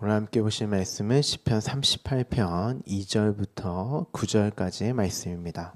오늘 함께 보실 말씀은 시편 38편 2절부터 9절까지의 말씀입니다.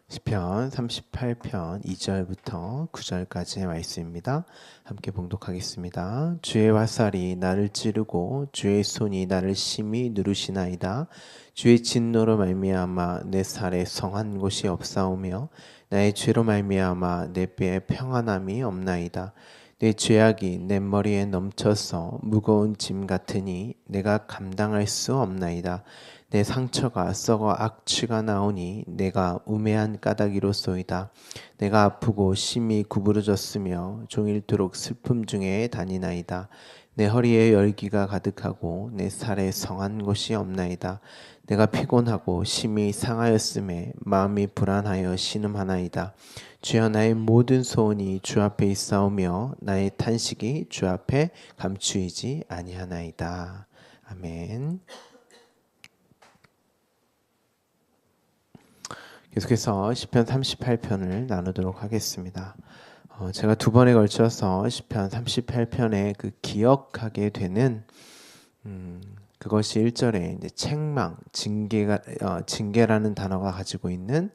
시편 38편 2절부터 9절까지의 말씀입니다. 함께 봉독하겠습니다. 주의 화살이 나를 찌르고 주의 손이 나를 심히 누르시나이다. 주의 진노로 말미암아 내 살에 성한 곳이 없사오며 나의 죄로 말미암아 내 뼈에 평안함이 없나이다. 내 죄악이 내 머리에 넘쳐서 무거운 짐 같으니 내가 감당할 수 없나이다. 내 상처가 썩어 악취가 나오니 내가 우매한 까닭이로소이다. 내가 아프고 심히 구부러졌으며 종일토록 슬픔 중에 다니나이다. 내 허리에 열기가 가득하고 내 살에 성한 곳이 없나이다. 내가 피곤하고 심히 상하였음에 마음이 불안하여 신음하나이다. 주여, 나의 모든 소원이 주 앞에 있사오며 나의 탄식이 주 앞에 감추이지 아니하나이다. 아멘. 계속해서 시편 38편을 나누도록 하겠습니다. 제가 두 번에 걸쳐서 시편 38편에 그 기억하게 되는 그것이 1절에 이제 책망, 징계라는 단어가 가지고 있는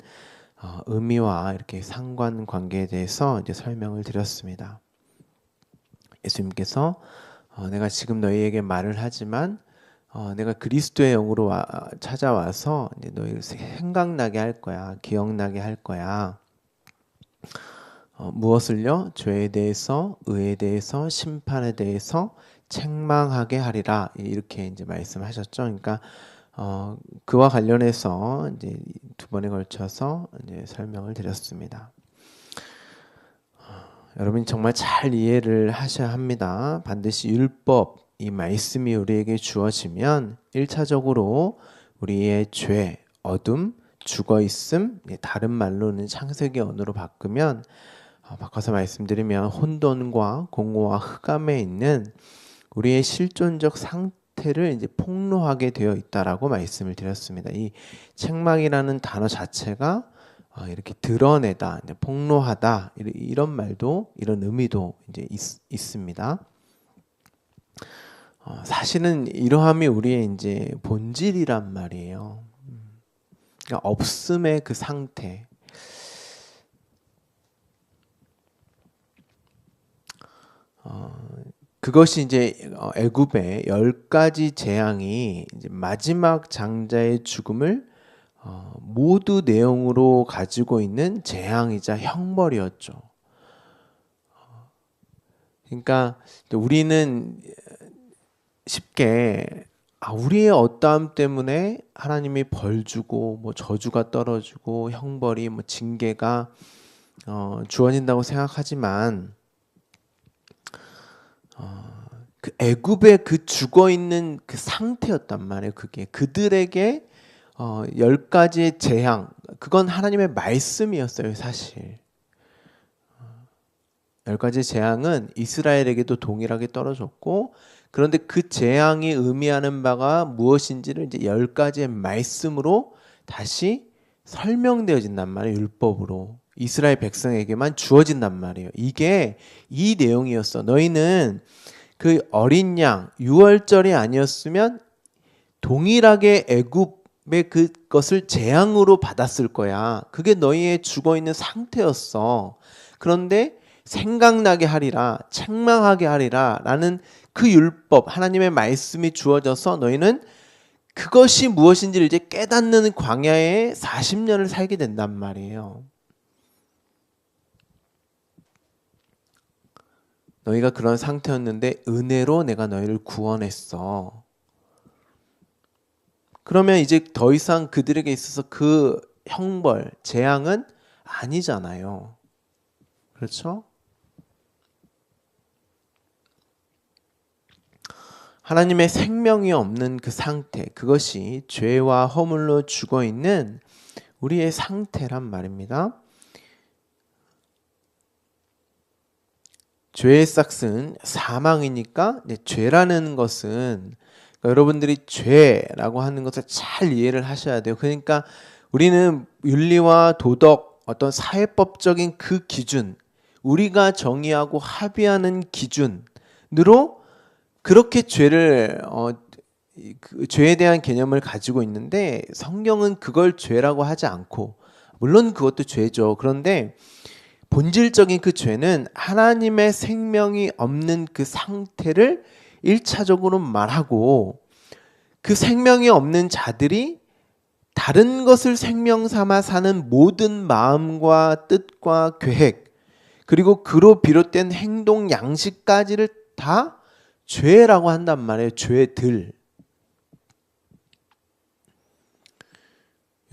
의미와 이렇게 상관관계에 대해서 이제 설명을 드렸습니다. 예수님께서 내가 지금 너희에게 말을 하지만 내가 그리스도의 영으로 찾아와서 이제 너희를 생각나게 할 거야, 기억나게 할 거야. 무엇을요? 죄에 대해서, 의에 대해서, 심판에 대해서 책망하게 하리라, 이렇게 이제 말씀하셨죠. 그러니까 그와 관련해서 이제 두 번에 걸쳐서 이제 설명을 드렸습니다. 여러분 정말 잘 이해를 하셔야 합니다. 반드시 율법, 이 말씀이 우리에게 주어지면 1차적으로 우리의 죄, 어둠, 죽어있음, 다른 말로는 창세기 언어로 바꿔서 말씀드리면 혼돈과 공허와 흑암에 있는 우리의 실존적 상태를 이제 폭로하게 되어 있다라고 말씀을 드렸습니다. 이 책망이라는 단어 자체가 이렇게 드러내다, 폭로하다, 이런 말도, 이런 의미도 이제 있습니다. 사실은 이러함이 우리의 이제 본질이란 말이에요. 그러니까 없음의 그 상태. 그것이 이제 애굽의 10가지 재앙이 이제 마지막 장자의 죽음을 모두 내용으로 가지고 있는 재앙이자 형벌이었죠. 그러니까 우리는 쉽게 우리의 어떠함 때문에 하나님이 벌 주고 뭐 저주가 떨어지고 형벌이 뭐 징계가 주어진다고 생각하지만 그 애굽의 그 죽어 있는 그 상태였단 말이에요. 그게 그들에게 10가지의 재앙, 그건 하나님의 말씀이었어요. 사실 10가지 재앙은 이스라엘에게도 동일하게 떨어졌고, 그런데 그 재앙이 의미하는 바가 무엇인지를 이제 10가지의 말씀으로 다시 설명되어진단 말이에요. 율법으로 이스라엘 백성에게만 주어진단 말이에요. 이게 이 내용이었어. 너희는 그 어린 양 유월절이 아니었으면 동일하게 애굽의 그것을 재앙으로 받았을 거야. 그게 너희의 죽어있는 상태였어. 그런데 생각나게 하리라, 책망하게 하리라 라는 그 율법, 하나님의 말씀이 주어져서 너희는 그것이 무엇인지를 이제 깨닫는 광야에 40년을 살게 된단 말이에요. 너희가 그런 상태였는데 은혜로 내가 너희를 구원했어. 그러면 이제 더 이상 그들에게 있어서 그 형벌, 재앙은 아니잖아요. 그렇죠? 하나님의 생명이 없는 그 상태, 그것이 죄와 허물로 죽어있는 우리의 상태란 말입니다. 죄의 싹은 사망이니까 죄라는 것은, 그러니까 여러분들이 죄라고 하는 것을 잘 이해를 하셔야 돼요. 그러니까 우리는 윤리와 도덕, 어떤 사회법적인 그 기준, 우리가 정의하고 합의하는 기준으로 그렇게 그 죄에 대한 개념을 가지고 있는데 성경은 그걸 죄라고 하지 않고, 물론 그것도 죄죠. 그런데 본질적인 그 죄는 하나님의 생명이 없는 그 상태를 1차적으로 말하고, 그 생명이 없는 자들이 다른 것을 생명 삼아 사는 모든 마음과 뜻과 계획, 그리고 그로 비롯된 행동 양식까지를 다 죄라고 한단 말이에요. 죄들.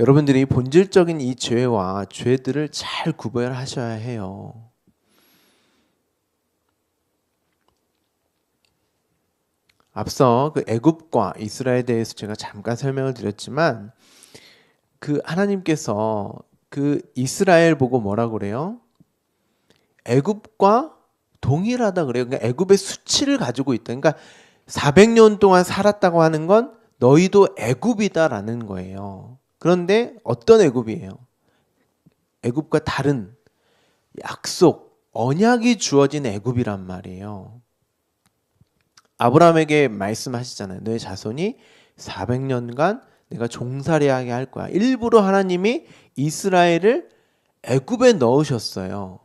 여러분들이 본질적인 이 죄와 죄들을 잘 구별하셔야 해요. 앞서 그 애굽과 이스라엘에 대해서 제가 잠깐 설명을 드렸지만, 그 하나님께서 그 이스라엘 보고 뭐라고 그래요? 애굽과 동일하다 그래요. 그러니까 애굽의 수치를 가지고 있다. 그러니까 400년 동안 살았다고 하는 건 너희도 애굽이다라는 거예요. 그런데 어떤 애굽이에요? 애굽과 다른 약속, 언약이 주어진 애굽이란 말이에요. 아브라함에게 말씀하시잖아요. 너의 자손이 400년간 내가 종살이하게 할 거야. 일부러 하나님이 이스라엘을 애굽에 넣으셨어요.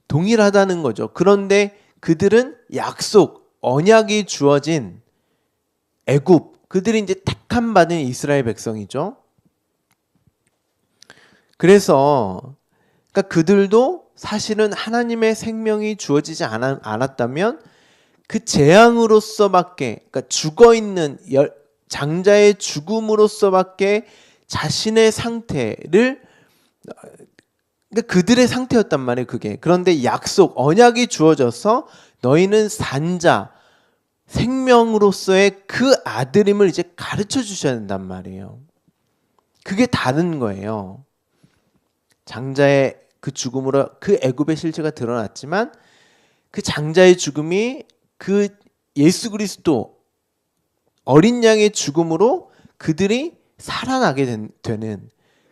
동일하다는 거죠. 그런데 그들은 약속, 언약이 주어진 애굽, 그들이 이제 택함 받은 이스라엘 백성이죠. 그래서 그러니까 그들도 사실은 하나님의 생명이 주어지지 않았다면 그 재앙으로서밖에, 그러니까 죽어있는 장자의 죽음으로서밖에 자신의 상태를, 그러니까 그들의 상태였단 말이에요. 그게. 그런데 약속, 언약이 주어져서 너희는 산자, 생명으로서의 그 아들임을 이제 가르쳐 주셔야 된단 말이에요. 그게 다른 거예요. 장자의 그 죽음으로 그 애굽의 실체가 드러났지만, 그 장자의 죽음이 그 예수 그리스도 어린 양의 죽음으로 그들이 살아나게 되는,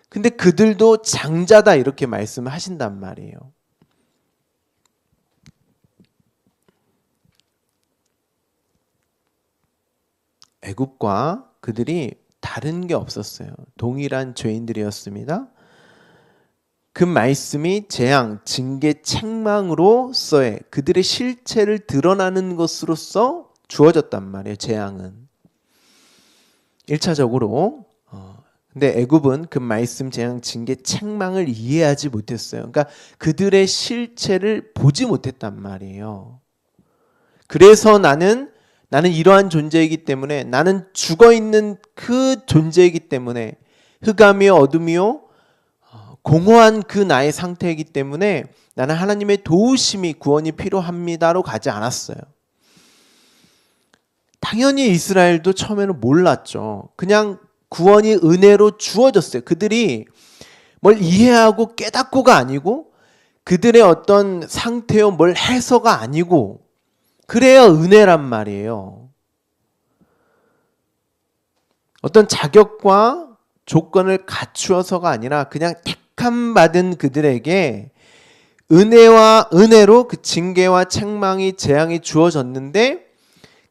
근데 그들도 장자다 이렇게 말씀을 하신단 말이에요. 애굽과 그들이 다른 게 없었어요. 동일한 죄인들이었습니다. 그 말씀이 재앙, 징계, 책망으로서의 그들의 실체를 드러나는 것으로서 주어졌단 말이에요. 재앙은 1차적으로. 근데 애굽은 그 말씀, 재앙, 징계, 책망을 이해하지 못했어요. 그러니까 그들의 실체를 보지 못했단 말이에요. 그래서 나는 이러한 존재이기 때문에, 나는 죽어있는 그 존재이기 때문에, 흑암이요 어둠이요 공허한 그 나의 상태이기 때문에 나는 하나님의 도우심이, 구원이 필요합니다로 가지 않았어요. 당연히 이스라엘도 처음에는 몰랐죠. 그냥 구원이 은혜로 주어졌어요. 그들이 뭘 이해하고 깨닫고가 아니고, 그들의 어떤 상태요 뭘 해서가 아니고, 그래야 은혜란 말이에요. 어떤 자격과 조건을 갖추어서가 아니라 그냥 택함 받은 그들에게 은혜와 은혜로 그 징계와 책망이, 재앙이 주어졌는데,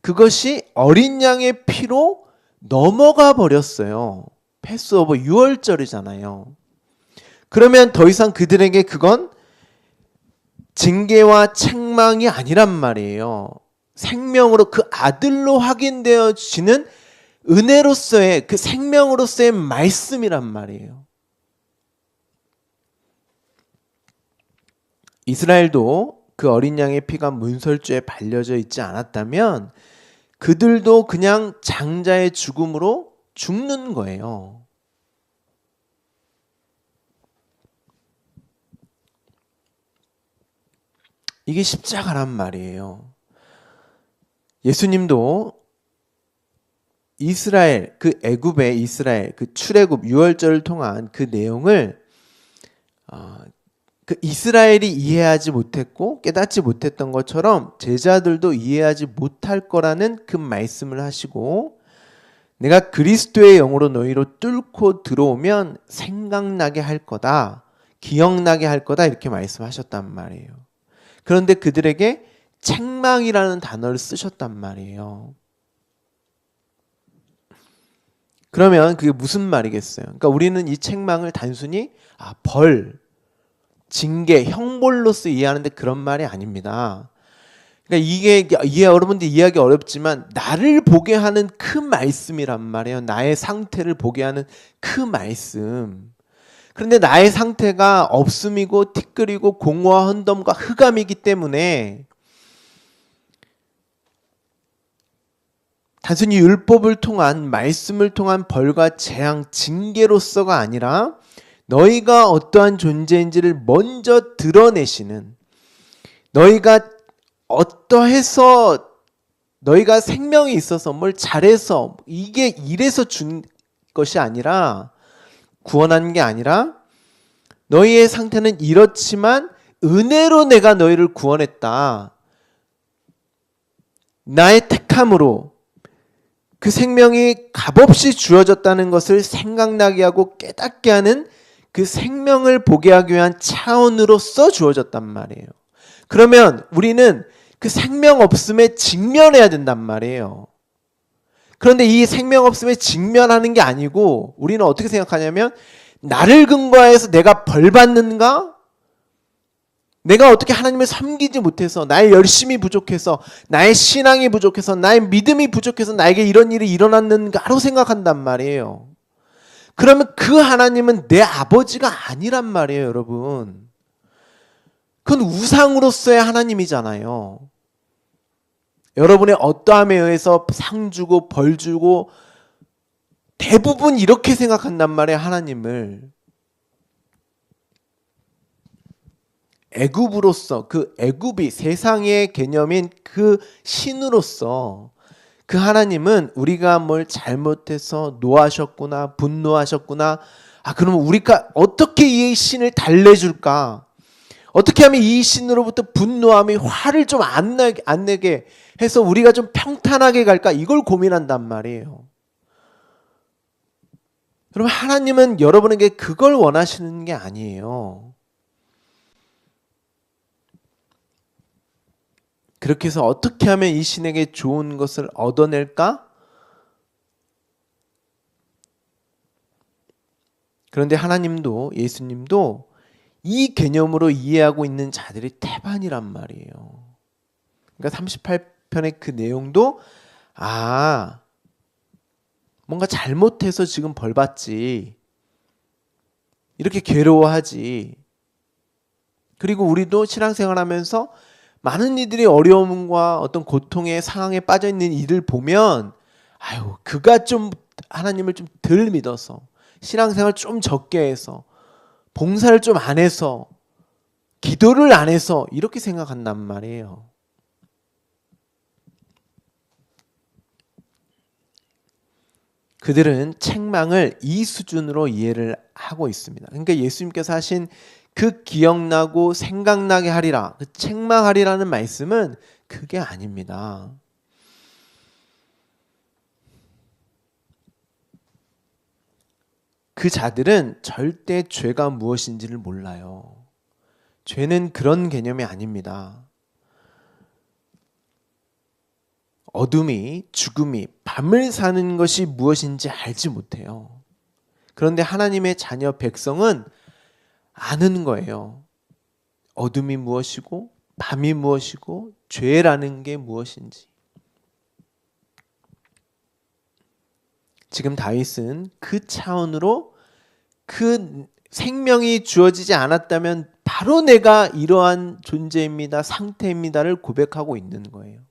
그것이 어린 양의 피로 넘어가 버렸어요. 패스오버, 유월절이잖아요. 그러면 더 이상 그들에게 그건 징계와 책망이 아니란 말이에요. 생명으로 그 아들로 확인되어지는 은혜로서의, 그 생명으로서의 말씀이란 말이에요. 이스라엘도 그 어린 양의 피가 문설주에 발려져 있지 않았다면 그들도 그냥 장자의 죽음으로 죽는 거예요. 이게 십자가란 말이에요. 예수님도 이스라엘, 그 애굽의 이스라엘, 그 출애굽 유월절을 통한 그 내용을 그 이스라엘이 이해하지 못했고 깨닫지 못했던 것처럼 제자들도 이해하지 못할 거라는 그 말씀을 하시고, 내가 그리스도의 영으로 너희로 뚫고 들어오면 생각나게 할 거다. 기억나게 할 거다. 이렇게 말씀하셨단 말이에요. 그런데 그들에게 책망이라는 단어를 쓰셨단 말이에요. 그러면 그게 무슨 말이겠어요? 그러니까 우리는 이 책망을 단순히 벌, 징계, 형벌로서 이해하는데 그런 말이 아닙니다. 그러니까 이게 여러분들 이해하기 어렵지만 나를 보게 하는 그 말씀이란 말이에요. 나의 상태를 보게 하는 그 말씀. 그런데 나의 상태가 없음이고 티끌이고 공허와 헌덤과 흑암이기 때문에 단순히 율법을 통한 말씀을 통한 벌과 재앙, 징계로서가 아니라 너희가 어떠한 존재인지를 먼저 드러내시는, 너희가 어떠해서 너희가 생명이 있어서 뭘 잘해서 이게 이래서 준 것이 아니라, 구원한 게 아니라 너희의 상태는 이렇지만 은혜로 내가 너희를 구원했다. 나의 택함으로 그 생명이 값없이 주어졌다는 것을 생각나게 하고 깨닫게 하는 그 생명을 보게 하기 위한 차원으로서 주어졌단 말이에요. 그러면 우리는 그 생명 없음에 직면해야 된단 말이에요. 그런데 이 생명 없음에 직면하는 게 아니고 우리는 어떻게 생각하냐면 나를 근거해서 내가 벌 받는가? 내가 어떻게 하나님을 섬기지 못해서 나의 열심이 부족해서 나의 신앙이 부족해서 나의 믿음이 부족해서 나에게 이런 일이 일어났는가로 생각한단 말이에요. 그러면 그 하나님은 내 아버지가 아니란 말이에요, 여러분. 그건 우상으로서의 하나님이잖아요. 여러분의 어떠함에 의해서 상 주고 벌 주고 대부분 이렇게 생각한단 말이에요, 하나님을. 애굽으로서, 그 애굽이 세상의 개념인 그 신으로서 그 하나님은 우리가 뭘 잘못해서 노하셨구나, 분노하셨구나. 그러면 우리가 어떻게 이 신을 달래줄까? 어떻게 하면 이 신으로부터 분노함이 화를 좀 안 내게 해서 우리가 좀 평탄하게 갈까? 이걸 고민한단 말이에요. 여러분, 하나님은 여러분에게 그걸 원하시는 게 아니에요. 그렇게 해서 어떻게 하면 이 신에게 좋은 것을 얻어낼까? 그런데 하나님도, 예수님도 이 개념으로 이해하고 있는 자들이 태반이란 말이에요. 그러니까 38편의 그 내용도 뭔가 잘못해서 지금 벌 받지, 이렇게 괴로워하지. 그리고 우리도 신앙생활하면서 많은 이들이 어려움과 어떤 고통의 상황에 빠져 있는 이를 보면 그가 좀 하나님을 좀 덜 믿어서 신앙생활 좀 적게 해서 봉사를 좀 안 해서 기도를 안 해서 이렇게 생각한단 말이에요. 그들은 책망을 이 수준으로 이해를 하고 있습니다. 그러니까 예수님께서 하신 그 기억나고 생각나게 하리라, 그 책망하리라는 말씀은 그게 아닙니다. 그 자들은 절대 죄가 무엇인지를 몰라요. 죄는 그런 개념이 아닙니다. 어둠이, 죽음이, 밤을 사는 것이 무엇인지 알지 못해요. 그런데 하나님의 자녀 백성은 아는 거예요. 어둠이 무엇이고 밤이 무엇이고 죄라는 게 무엇인지. 지금 다윗은 그 차원으로 그 생명이 주어지지 않았다면 바로 내가 이러한 존재입니다, 상태입니다를 고백하고 있는 거예요.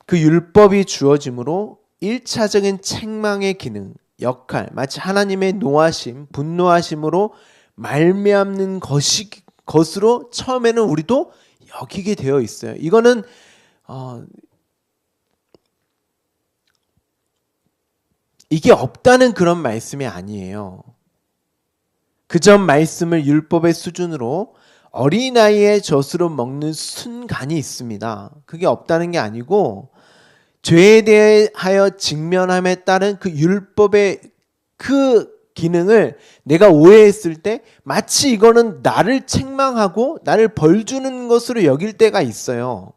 그 율법이 주어짐으로 1차적인 책망의 기능, 역할, 마치 하나님의 노하심, 분노하심으로 말미암는 것으로 처음에는 우리도 여기게 되어 있어요. 이거는 이게 없다는 그런 말씀이 아니에요. 그저 말씀을 율법의 수준으로 어린아이의 젖으로 먹는 순간이 있습니다. 그게 없다는 게 아니고 죄에 대하여 직면함에 따른 그 율법의 그 기능을 내가 오해했을 때 마치 이거는 나를 책망하고 나를 벌 주는 것으로 여길 때가 있어요.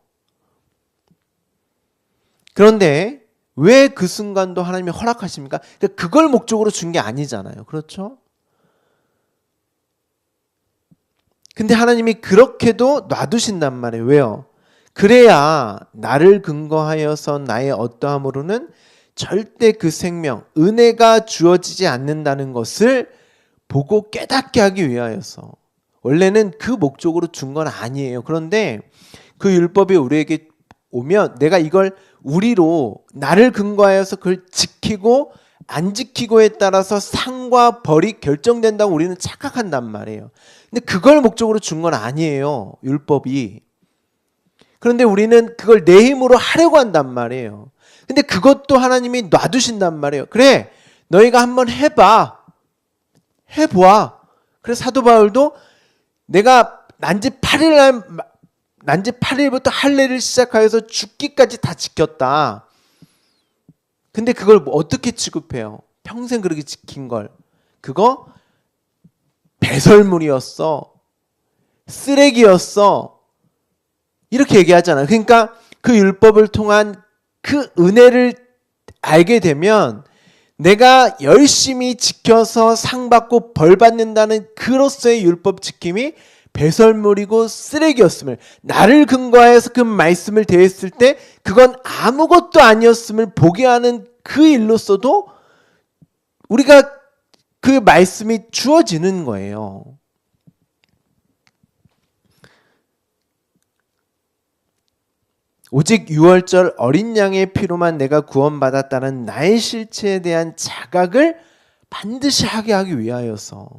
그런데 왜 그 순간도 하나님이 허락하십니까? 그걸 목적으로 준 게 아니잖아요. 그렇죠? 근데 하나님이 그렇게도 놔두신단 말이에요. 왜요? 그래야 나를 근거하여서 나의 어떠함으로는 절대 그 생명, 은혜가 주어지지 않는다는 것을 보고 깨닫게 하기 위하여서. 원래는 그 목적으로 준 건 아니에요. 그런데 그 율법이 우리에게 오면 내가 이걸 우리로 나를 근거하여서 그걸 지키고 안 지키고에 따라서 상과 벌이 결정된다고 우리는 착각한단 말이에요. 근데 그걸 목적으로 준 건 아니에요. 율법이. 그런데 우리는 그걸 내 힘으로 하려고 한단 말이에요. 근데 그것도 하나님이 놔두신단 말이에요. 그래, 너희가 한번 해봐. 해보아. 그래서 사도 바울도 내가 난지 8일부터 할례를 시작하여서 죽기까지 다 지켰다. 근데 그걸 어떻게 취급해요? 평생 그렇게 지킨 걸. 그거 배설물이었어. 쓰레기였어. 이렇게 얘기하잖아요. 그러니까 그 율법을 통한 그 은혜를 알게 되면 내가 열심히 지켜서 상 받고 벌 받는다는 그로서의 율법 지킴이 배설물이고 쓰레기였음을, 나를 근거해서 그 말씀을 대했을 때 그건 아무것도 아니었음을 보게 하는 그 일로서도 우리가 그 말씀이 주어지는 거예요. 오직 유월절 어린 양의 피로만 내가 구원받았다는 나의 실체에 대한 자각을 반드시 하게 하기 위하여서.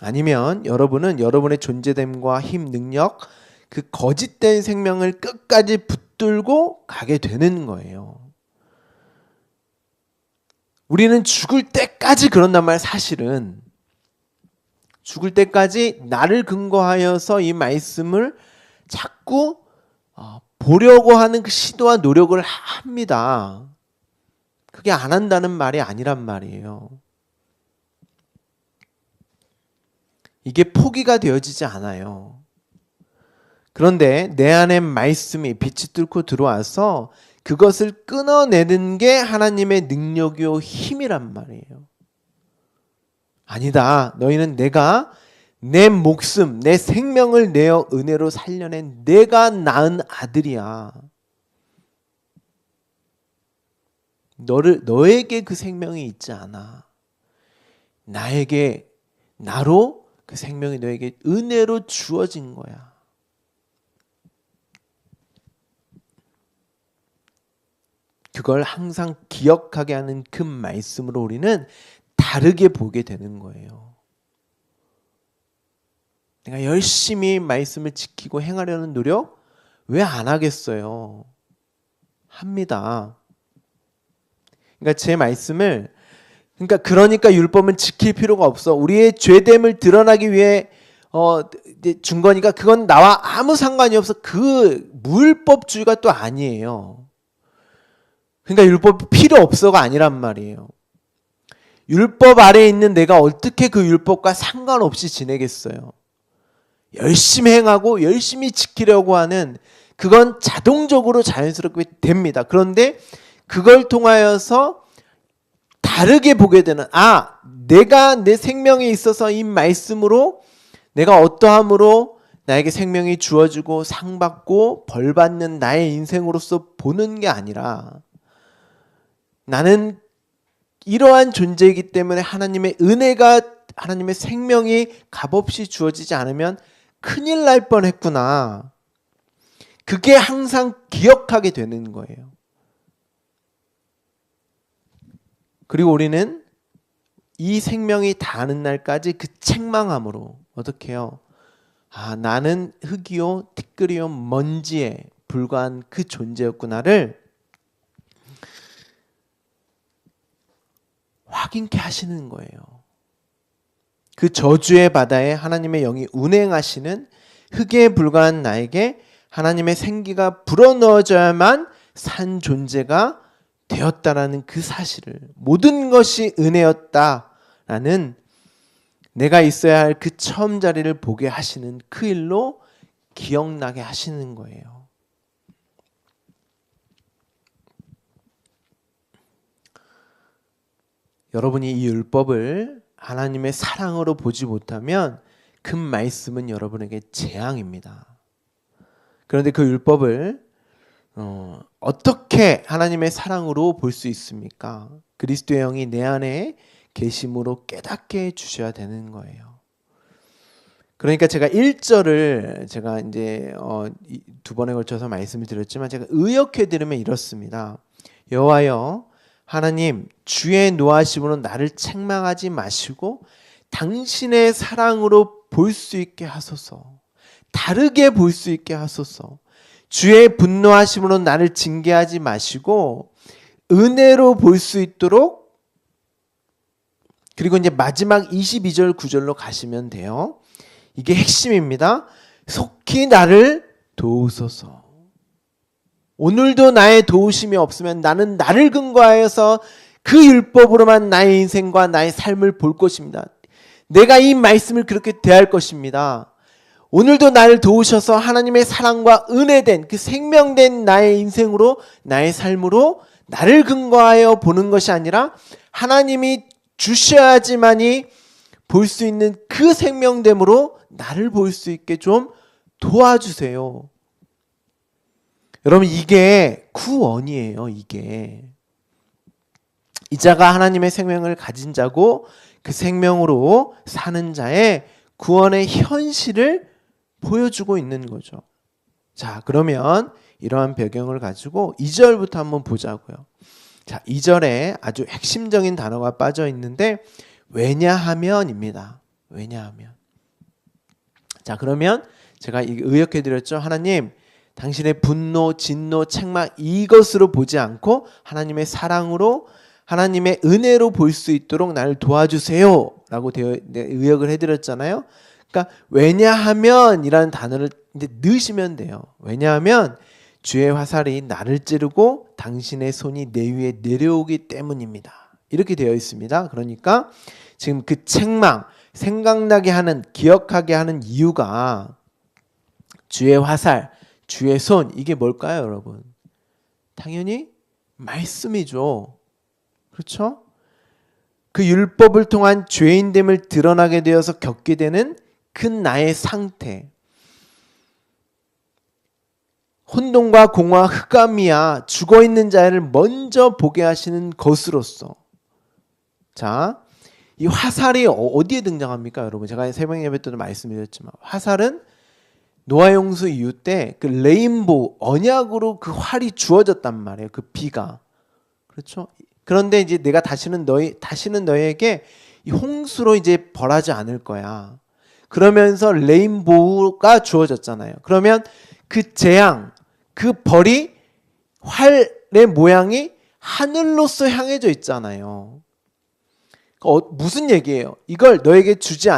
아니면 여러분은 여러분의 존재됨과 힘, 능력, 그 거짓된 생명을 끝까지 붙들고 가게 되는 거예요. 우리는 죽을 때까지 그런단 말이에요. 사실은 죽을 때까지 나를 근거하여서 이 말씀을 자꾸 보려고 하는 그 시도와 노력을 합니다. 그게 안 한다는 말이 아니란 말이에요. 이게 포기가 되어지지 않아요. 그런데 내 안에 말씀이 빛이 뚫고 들어와서 그것을 끊어내는 게 하나님의 능력이요 힘이란 말이에요. 아니다. 너희는 내가 내 목숨, 내 생명을 내어 은혜로 살려낸 내가 낳은 아들이야. 너에게 그 생명이 있지 않아. 나로 그 생명이 너에게 은혜로 주어진 거야. 그걸 항상 기억하게 하는 그 말씀으로 우리는 다르게 보게 되는 거예요. 내가 열심히 말씀을 지키고 행하려는 노력 왜 안 하겠어요? 합니다. 그러니까 제 말씀을 그러니까 율법은 지킬 필요가 없어. 우리의 죄됨을 드러나기 위해 준 거니까 그건 나와 아무 상관이 없어. 그 무율법주의가 또 아니에요. 그러니까 율법이 필요 없어가 아니란 말이에요. 율법 아래에 있는 내가 어떻게 그 율법과 상관없이 지내겠어요? 열심히 행하고 열심히 지키려고 하는 그건 자동적으로 자연스럽게 됩니다. 그런데 그걸 통하여서 다르게 보게 되는 내가 내 생명에 있어서 이 말씀으로 내가 어떠함으로 나에게 생명이 주어지고 상받고 벌받는 나의 인생으로서 보는 게 아니라 나는 이러한 존재이기 때문에 하나님의 은혜가 하나님의 생명이 값없이 주어지지 않으면 큰일 날 뻔했구나. 그게 항상 기억하게 되는 거예요. 그리고 우리는 이 생명이 닿는 날까지 그 책망함으로 어떻게 해요? 나는 흙이요 티끌이요 먼지에 불과한 그 존재였구나를 확인케 하시는 거예요. 그 저주의 바다에 하나님의 영이 운행하시는 흙에 불과한 나에게 하나님의 생기가 불어넣어져야만 산 존재가 되었다라는 그 사실을, 모든 것이 은혜였다라는 내가 있어야 할 그 처음 자리를 보게 하시는 그 일로 기억나게 하시는 거예요. 여러분이 이 율법을 하나님의 사랑으로 보지 못하면 그 말씀은 여러분에게 재앙입니다. 그런데 그 율법을 어떻게 하나님의 사랑으로 볼 수 있습니까? 그리스도의 영이 내 안에 계심으로 깨닫게 해주셔야 되는 거예요. 그러니까 제가 1절을 제가 이제 두 번에 걸쳐서 말씀을 드렸지만 제가 의역해 드리면 이렇습니다. 여호와여 하나님 주의 노하심으로 나를 책망하지 마시고 당신의 사랑으로 볼 수 있게 하소서. 다르게 볼 수 있게 하소서. 주의 분노하심으로 나를 징계하지 마시고 은혜로 볼 수 있도록, 그리고 이제 마지막 22절 9절로 가시면 돼요. 이게 핵심입니다. 속히 나를 도우소서. 오늘도 나의 도우심이 없으면 나는 나를 근거하여서 그 율법으로만 나의 인생과 나의 삶을 볼 것입니다. 내가 이 말씀을 그렇게 대할 것입니다. 오늘도 나를 도우셔서 하나님의 사랑과 은혜된 그 생명된 나의 인생으로, 나의 삶으로 나를 근거하여 보는 것이 아니라 하나님이 주셔야지만이 볼 수 있는 그 생명됨으로 나를 볼 수 있게 좀 도와주세요. 여러분, 이게 구원이에요. 이게 이 자가 하나님의 생명을 가진 자고 그 생명으로 사는 자의 구원의 현실을 보여주고 있는 거죠. 자, 그러면 이러한 배경을 가지고 2절부터 한번 보자고요. 자, 2절에 아주 핵심적인 단어가 빠져 있는데 왜냐하면입니다. 왜냐하면. 자, 그러면 제가 의역해 드렸죠. 하나님, 당신의 분노, 진노, 책망 이것으로 보지 않고 하나님의 사랑으로, 하나님의 은혜로 볼 수 있도록 나를 도와주세요 라고 의역을 해드렸잖아요. 그러니까 왜냐하면 이라는 단어를 이제 넣으시면 돼요. 왜냐하면 주의 화살이 나를 찌르고 당신의 손이 내 위에 내려오기 때문입니다. 이렇게 되어 있습니다. 그러니까 지금 그 책망, 생각나게 하는, 기억하게 하는 이유가 주의 화살, 주의 손, 이게 뭘까요, 여러분? 당연히 말씀이죠. 그렇죠? 그 율법을 통한 죄인됨을 드러나게 되어서 겪게 되는 그 나의 상태, 혼돈과 공허와 흑암이야 죽어있는 자를 먼저 보게 하시는 것으로서, 자, 이 화살이 어디에 등장합니까, 여러분? 제가 새벽 예배 때도 말씀드렸지만 화살은 노아 홍수 이후 때 그 레인보우 언약으로 그 활이 주어졌단 말이에요. 그 비가. 그렇죠? 그런데 이제 내가 다시는 너희에게 이 홍수로 이제 벌하지 않을 거야. 그러면서 레인보우가 주어졌잖아요. 그러면 그 재앙, 그 벌이, 활의 모양이 하늘로서 향해져 있잖아요. 무슨 얘기예요? 이걸 너에게 주지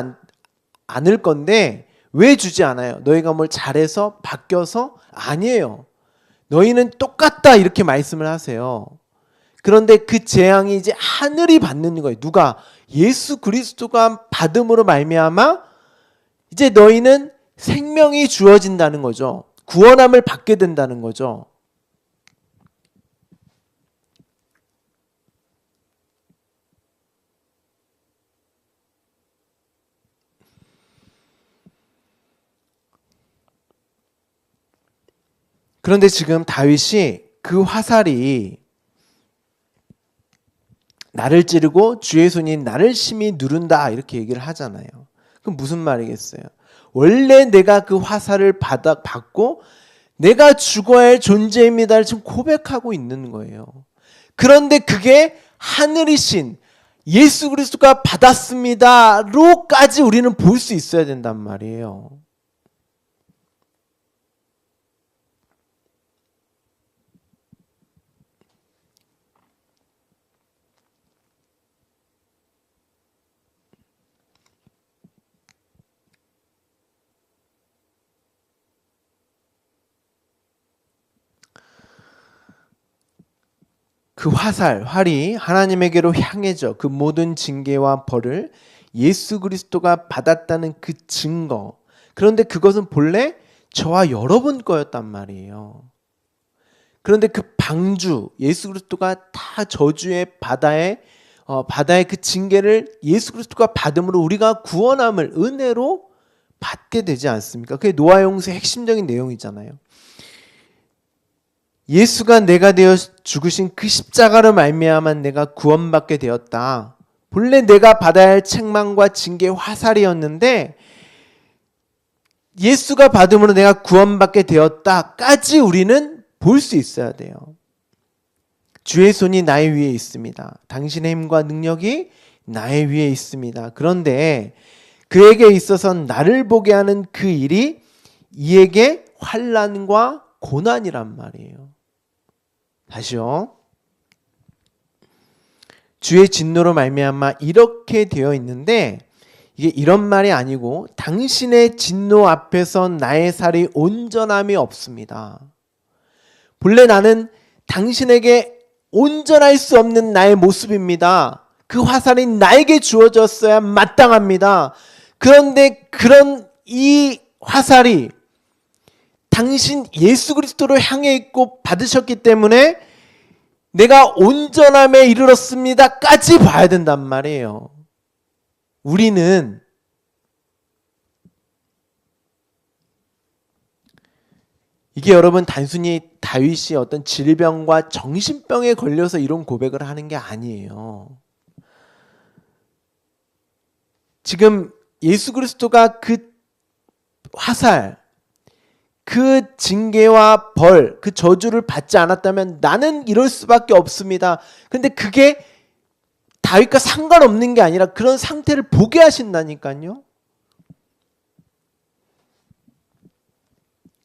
않을 건데 왜 주지 않아요? 너희가 뭘 잘해서 바뀌어서? 아니에요. 너희는 똑같다 이렇게 말씀을 하세요. 그런데 그 재앙이 이제 하늘이 받는 거예요. 누가? 예수 그리스도가 받음으로 말미암아 이제 너희는 생명이 주어진다는 거죠. 구원함을 받게 된다는 거죠. 그런데 지금 다윗이 그 화살이 나를 찌르고 주의 손이 나를 심히 누른다 이렇게 얘기를 하잖아요. 그럼 무슨 말이겠어요? 원래 내가 그 화살을 받고 내가 죽어야 할 존재입니다를 지금 고백하고 있는 거예요. 그런데 그게 하늘이신 예수 그리스도가 받았습니다로까지 우리는 볼 수 있어야 된단 말이에요. 그 활이 하나님에게로 향해져 그 모든 징계와 벌을 예수 그리스도가 받았다는 그 증거. 그런데 그것은 본래 저와 여러분 거였단 말이에요. 그런데 그 방주, 예수 그리스도가 다 저주의 바다의 그 징계를 예수 그리스도가 받음으로 우리가 구원함을 은혜로 받게 되지 않습니까? 그게 노아 용서의 핵심적인 내용이잖아요. 예수가 내가 되어 죽으신 그 십자가로 말미암아 내가 구원받게 되었다. 본래 내가 받아야 할 책망과 징계 화살이었는데 예수가 받음으로 내가 구원받게 되었다까지 우리는 볼 수 있어야 돼요. 주의 손이 나의 위에 있습니다. 당신의 힘과 능력이 나의 위에 있습니다. 그런데 그에게 있어서는 나를 보게 하는 그 일이 이에게 환난과 고난이란 말이에요. 다시요. 주의 진노로 말미암아 이렇게 되어 있는데 이게 이런 말이 아니고 당신의 진노 앞에서 나의 살이 온전함이 없습니다. 본래 나는 당신에게 온전할 수 없는 나의 모습입니다. 그 화살이 나에게 주어졌어야 마땅합니다. 그런데 그런 이 화살이 당신 예수 그리스도로 향해 있고 받으셨기 때문에 내가 온전함에 이르렀습니다까지 봐야 된단 말이에요. 우리는 이게 여러분 단순히 다윗이 어떤 질병과 정신병에 걸려서 이런 고백을 하는 게 아니에요. 지금 예수 그리스도가 그 화살, 그 징계와 벌, 그 저주를 받지 않았다면 나는 이럴 수밖에 없습니다. 근데 그게 다윗과 상관없는 게 아니라 그런 상태를 보게 하신다니까요.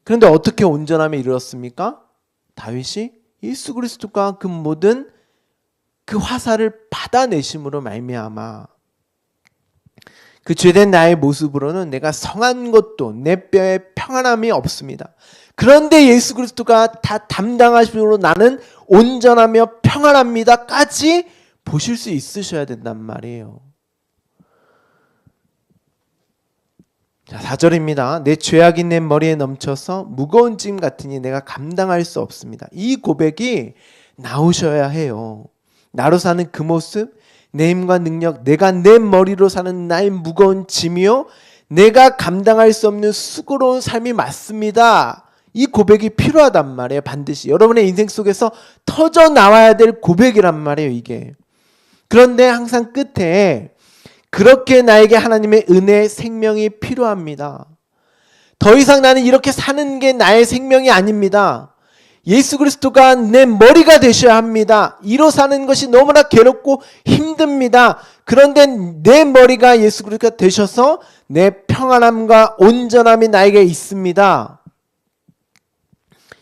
그런데 어떻게 온전함에 이르렀습니까? 다윗이 예수 그리스도가 그 모든 그 화살을 받아내심으로 말미암아 그 죄된 나의 모습으로는 내가 성한 것도 내 뼈에 평안함이 없습니다. 그런데 예수 그리스도가 다 담당하심으로 나는 온전하며 평안합니다까지 보실 수 있으셔야 된단 말이에요. 자, 4절입니다. 내 죄악이 내 머리에 넘쳐서 무거운 짐 같으니 내가 감당할 수 없습니다. 이 고백이 나오셔야 해요. 나로 사는 그 모습, 내 힘과 능력, 내가 내 머리로 사는 나의 무거운 짐이요, 내가 감당할 수 없는 수고로운 삶이 맞습니다. 이 고백이 필요하단 말이에요. 반드시 여러분의 인생 속에서 터져 나와야 될 고백이란 말이에요. 이게. 그런데 항상 끝에 그렇게 나에게 하나님의 은혜, 생명이 필요합니다. 더 이상 나는 이렇게 사는 게 나의 생명이 아닙니다. 예수 그리스도가 내 머리가 되셔야 합니다. 이로 사는 것이 너무나 괴롭고 힘듭니다. 그런데 내 머리가 예수 그리스도가 되셔서 내 평안함과 온전함이 나에게 있습니다.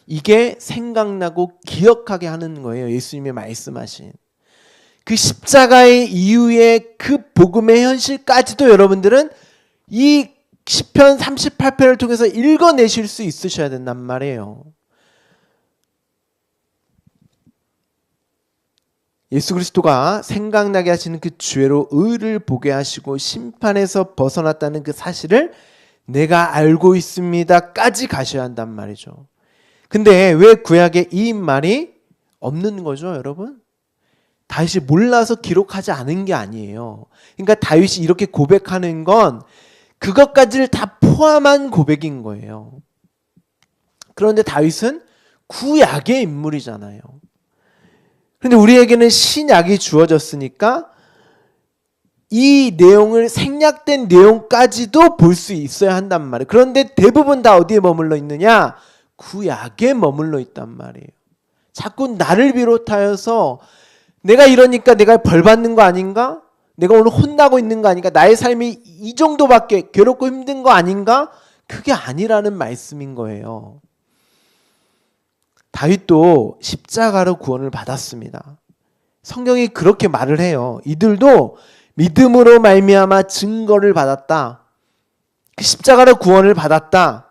이게 생각나고 기억하게 하는 거예요. 예수님이 말씀하신 그 십자가의 이후의 그 복음의 현실까지도 여러분들은 이 시편 38편을 통해서 읽어내실 수 있으셔야 된단 말이에요. 예수 그리스도가 생각나게 하시는 그 죄로 의를 보게 하시고 심판에서 벗어났다는 그 사실을 내가 알고 있습니다까지 가셔야 한단 말이죠. 근데 왜 구약에 이 말이 없는 거죠, 여러분? 다윗이 몰라서 기록하지 않은 게 아니에요. 그러니까 다윗이 이렇게 고백하는 건 그것까지를 다 포함한 고백인 거예요. 그런데 다윗은 구약의 인물이잖아요. 그런데 우리에게는 신약이 주어졌으니까 이 내용을 생략된 내용까지도 볼 수 있어야 한단 말이에요. 그런데 대부분 다 어디에 머물러 있느냐? 구약에 머물러 있단 말이에요. 자꾸 나를 비롯하여서 내가 이러니까 내가 벌 받는 거 아닌가? 내가 오늘 혼나고 있는 거 아닌가? 나의 삶이 이 정도밖에 괴롭고 힘든 거 아닌가? 그게 아니라는 말씀인 거예요. 다윗도 십자가로 구원을 받았습니다. 성경이 그렇게 말을 해요. 이들도 믿음으로 말미암아 증거를 받았다. 그 십자가로 구원을 받았다.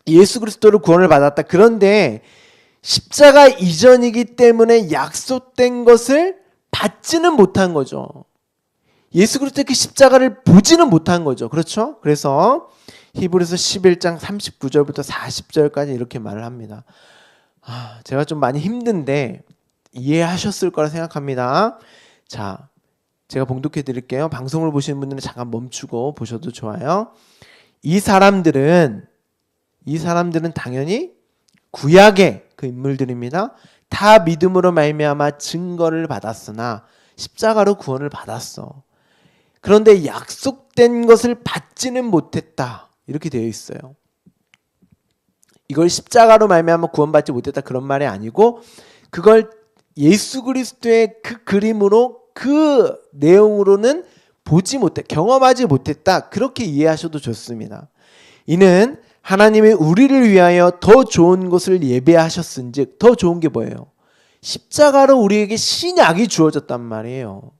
예수 그리스도로 구원을 받았다. 그런데 십자가 이전이기 때문에 약속된 것을 받지는 못한 거죠. 예수 그리스도의 그 십자가를 보지는 못한 거죠. 그렇죠? 그래서 히브리서 11장 39절부터 40절까지 이렇게 말을 합니다. 제가 좀 많이 힘든데 이해하셨을 거라 생각합니다. 자, 제가 봉독해 드릴게요. 방송을 보시는 분들은 잠깐 멈추고 보셔도 좋아요. 이 사람들은 당연히 구약의 그 인물들입니다. 다 믿음으로 말미암아 증거를 받았으나 십자가로 구원을 받았어. 그런데 약속된 것을 받지는 못했다. 이렇게 되어 있어요. 이걸 십자가로 말미암아 구원받지 못했다 그런 말이 아니고 그걸 예수 그리스도의 그 그림으로 그 내용으로는 보지 못해 경험하지 못했다. 그렇게 이해하셔도 좋습니다. 이는 하나님이 우리를 위하여 더 좋은 것을 예배하셨은즉 더 좋은 게 뭐예요? 십자가로 우리에게 신약이 주어졌단 말이에요.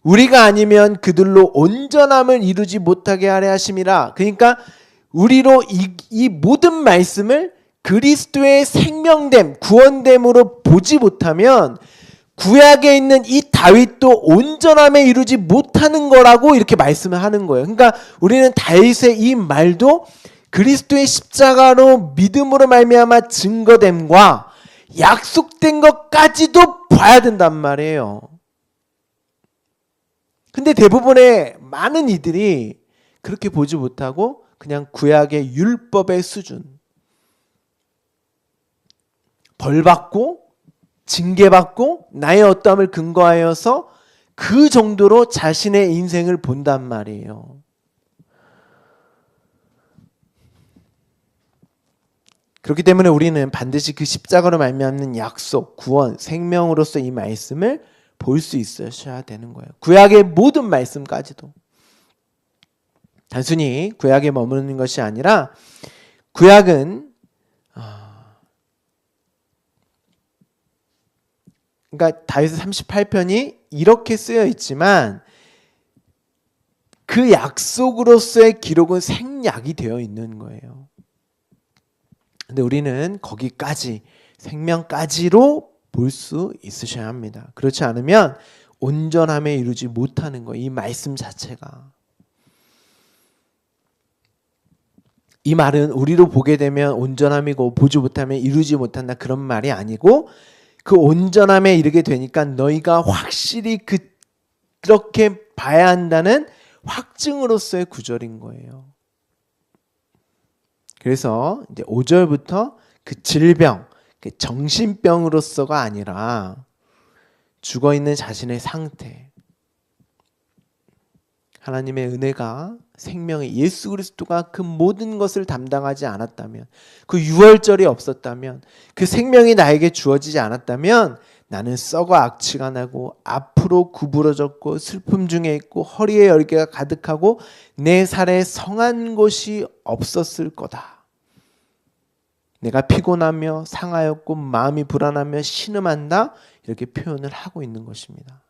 우리가 아니면 그들로 온전함을 이루지 못하게 하려 하심이라. 그러니까 우리로 이 모든 말씀을 그리스도의 생명됨, 구원됨으로 보지 못하면 구약에 있는 이 다윗도 온전함에 이루지 못하는 거라고 이렇게 말씀을 하는 거예요. 그러니까 우리는 다윗의 이 말도 그리스도의 십자가로 믿음으로 말미암아 증거됨과 약속된 것까지도 봐야 된단 말이에요. 근데 대부분의 많은 이들이 그렇게 보지 못하고 그냥 구약의 율법의 수준, 벌받고 징계받고 나의 어떠함을 근거하여서 그 정도로 자신의 인생을 본단 말이에요. 그렇기 때문에 우리는 반드시 그 십자가로 말미암는 약속, 구원, 생명으로서 이 말씀을 볼 수 있으셔야 되는 거예요. 구약의 모든 말씀까지도. 단순히 구약에 머무르는 것이 아니라 구약은 그러니까 다윗의 38편이 이렇게 쓰여 있지만 그 약속으로서의 기록은 생략이 되어 있는 거예요. 근데 우리는 거기까지 생명까지로 볼 수 있으셔야 합니다. 그렇지 않으면 온전함에 이루지 못하는 거예요. 이 말씀 자체가. 이 말은 우리로 보게 되면 온전함이고 보지 못하면 이루지 못한다 그런 말이 아니고 그 온전함에 이르게 되니까 너희가 확실히 그렇게 봐야 한다는 확증으로서의 구절인 거예요. 그래서 이제 5절부터 그 질병, 정신병으로서가 아니라 죽어있는 자신의 상태, 하나님의 은혜가 생명의 예수 그리스도가 그 모든 것을 담당하지 않았다면, 그 유월절이 없었다면, 그 생명이 나에게 주어지지 않았다면 나는 썩어 악취가 나고 앞으로 구부러졌고 슬픔 중에 있고 허리에 열개가 가득하고 내 살에 성한 곳이 없었을 거다. 내가 피곤하며 상하였고 마음이 불안하며 신음한다. 이렇게 표현을 하고 있는 것입니다.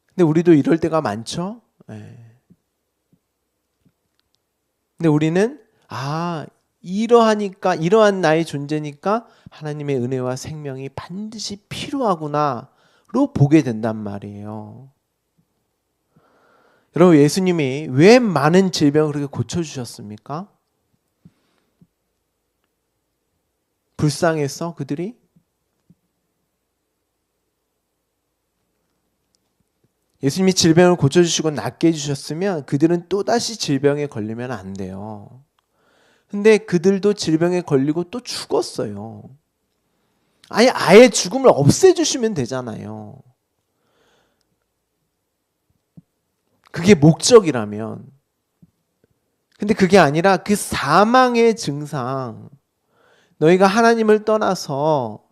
근데 우리도 이럴 때가 많죠. 근데 우리는 이러한 나의 존재니까 하나님의 은혜와 생명이 반드시 필요하구나로 보게 된단 말이에요. 여러분, 예수님이 왜 많은 질병을 그렇게 고쳐주셨습니까? 불쌍해서 그들이? 예수님이 질병을 고쳐주시고 낫게 해주셨으면 그들은 또다시 질병에 걸리면 안 돼요. 근데 그들도 질병에 걸리고 또 죽었어요. 아예 죽음을 없애주시면 되잖아요. 그게 목적이라면. 근데 그게 아니라 그 사망의 증상, 너희가 하나님을 떠나서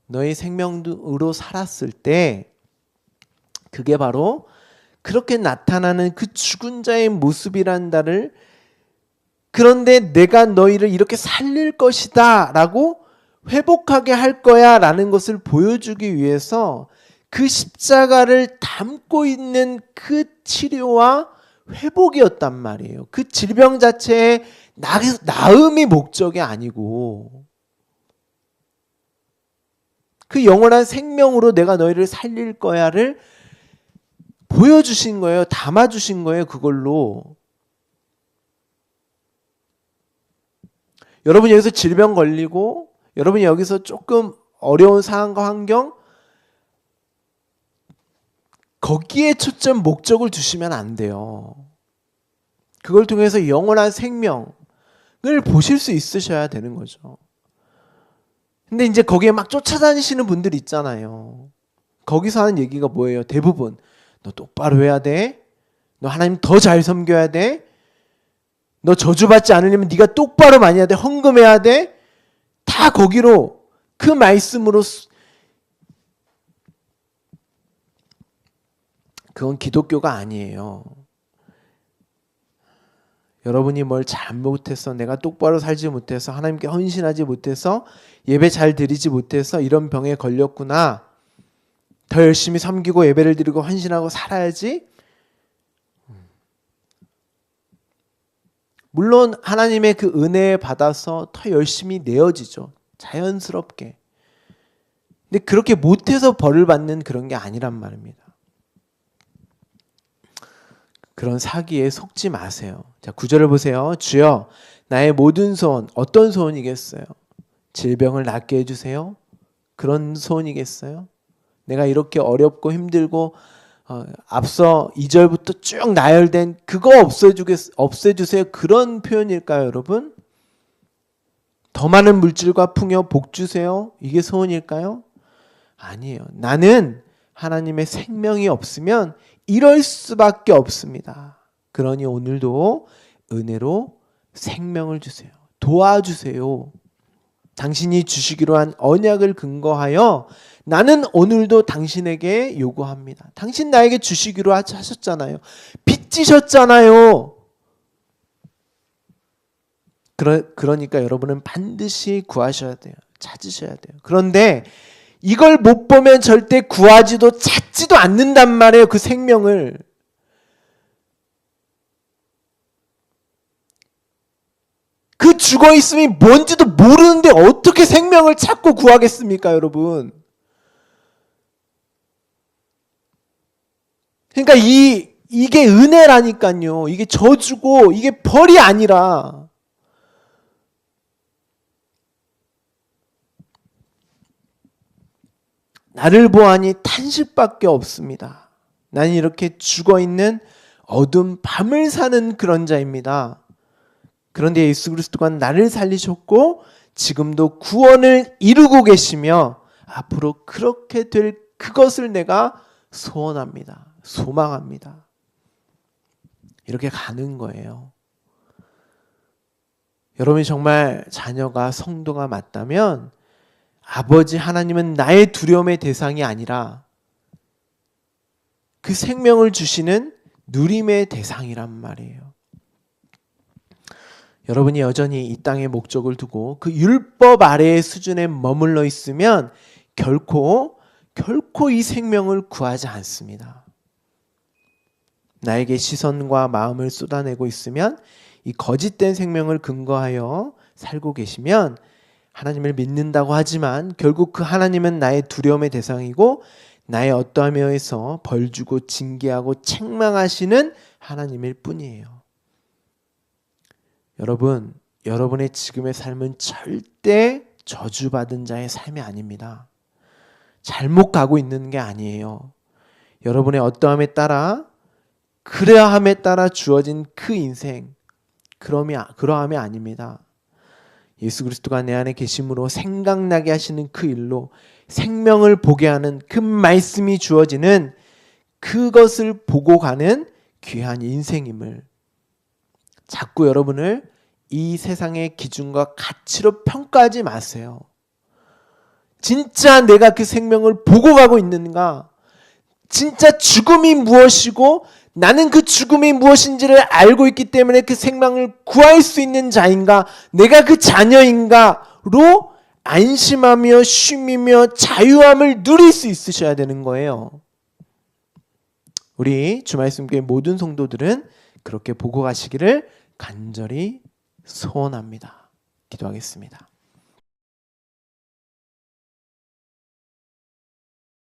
너희 생명으로 살았을 때 그게 바로 그렇게 나타나는 그 죽은 자의 모습이란다를, 그런데 내가 너희를 이렇게 살릴 것이다 라고 회복하게 할 거야 라는 것을 보여주기 위해서 그 십자가를 담고 있는 그 치료와 회복이었단 말이에요. 그 질병 자체의 나음이 목적이 아니고 그 영원한 생명으로 내가 너희를 살릴 거야를 보여주신 거예요. 담아주신 거예요. 그걸로. 여러분이 여기서 질병 걸리고 여러분이 여기서 조금 어려운 상황과 환경 거기에 초점 목적을 두시면 안 돼요. 그걸 통해서 영원한 생명을 보실 수 있으셔야 되는 거죠. 근데 이제 거기에 막 쫓아다니시는 분들 있잖아요. 거기서 하는 얘기가 뭐예요? 대부분 너 똑바로 해야 돼. 너 하나님 더 잘 섬겨야 돼. 너 저주받지 않으려면 네가 똑바로 많이 해야 돼. 헌금해야 돼. 다 거기로 그 말씀으로 그건 기독교가 아니에요. 여러분이 뭘 잘못해서 내가 똑바로 살지 못해서 하나님께 헌신하지 못해서 예배 잘 드리지 못해서 이런 병에 걸렸구나. 더 열심히 섬기고 예배를 드리고 헌신하고 살아야지. 물론 하나님의 그 은혜 받아서 더 열심히 내어지죠. 자연스럽게. 근데 그렇게 못해서 벌을 받는 그런 게 아니란 말입니다. 그런 사기에 속지 마세요. 자, 9절을 보세요. 주여 나의 모든 소원, 어떤 소원이겠어요? 질병을 낫게 해주세요? 그런 소원이겠어요? 내가 이렇게 어렵고 힘들고 앞서 2절부터 쭉 나열된 그거 없애주세요. 그런 표현일까요, 여러분? 더 많은 물질과 풍요 복 주세요. 이게 소원일까요? 아니에요. 나는 하나님의 생명이 없으면 이럴 수밖에 없습니다. 그러니 오늘도 은혜로 생명을 주세요. 도와주세요. 당신이 주시기로 한 언약을 근거하여 나는 오늘도 당신에게 요구합니다. 당신 나에게 주시기로 하셨잖아요. 빚지셨잖아요. 그러니까 여러분은 반드시 구하셔야 돼요. 찾으셔야 돼요. 그런데 이걸 못 보면 절대 구하지도 찾지도 않는단 말이에요. 그 생명을. 그 죽어있음이 뭔지도 모르는데 어떻게 생명을 찾고 구하겠습니까, 여러분? 그러니까 이게 은혜라니까요. 이게 저주고 이게 벌이 아니라. 나를 보아하니 탄식밖에 없습니다. 나는 이렇게 죽어있는 어두운 밤을 사는 그런 자입니다. 그런데 예수 그리스도가 나를 살리셨고 지금도 구원을 이루고 계시며 앞으로 그렇게 될 그것을 내가 소원합니다. 소망합니다. 이렇게 가는 거예요. 여러분이 정말 자녀가 성도가 맞다면 아버지 하나님은 나의 두려움의 대상이 아니라 그 생명을 주시는 누림의 대상이란 말이에요. 여러분이 여전히 이 땅의 목적을 두고 그 율법 아래의 수준에 머물러 있으면 결코 이 생명을 구하지 않습니다. 나에게 시선과 마음을 쏟아내고 있으면 이 거짓된 생명을 근거하여 살고 계시면 하나님을 믿는다고 하지만 결국 그 하나님은 나의 두려움의 대상이고 나의 어떠함에서 벌주고 징계하고 책망하시는 하나님일 뿐이에요. 여러분, 여러분의 지금의 삶은 절대 저주받은 자의 삶이 아닙니다. 잘못 가고 있는 게 아니에요. 여러분의 어떠함에 따라 그러함에 따라 주어진 그 인생, 그러함이 아닙니다. 예수 그리스도가 내 안에 계심으로 생각나게 하시는 그 일로 생명을 보게 하는 그 말씀이 주어지는 그것을 보고 가는 귀한 인생임을 자꾸 여러분을 이 세상의 기준과 가치로 평가하지 마세요. 진짜 내가 그 생명을 보고 가고 있는가? 진짜 죽음이 무엇이고 나는 그 죽음이 무엇인지를 알고 있기 때문에 그 생명을 구할 수 있는 자인가? 내가 그 자녀인가로 안심하며 쉼이며 자유함을 누릴 수 있으셔야 되는 거예요. 우리 주말씀교회 모든 성도들은 그렇게 보고 가시기를 간절히 소원합니다. 기도하겠습니다.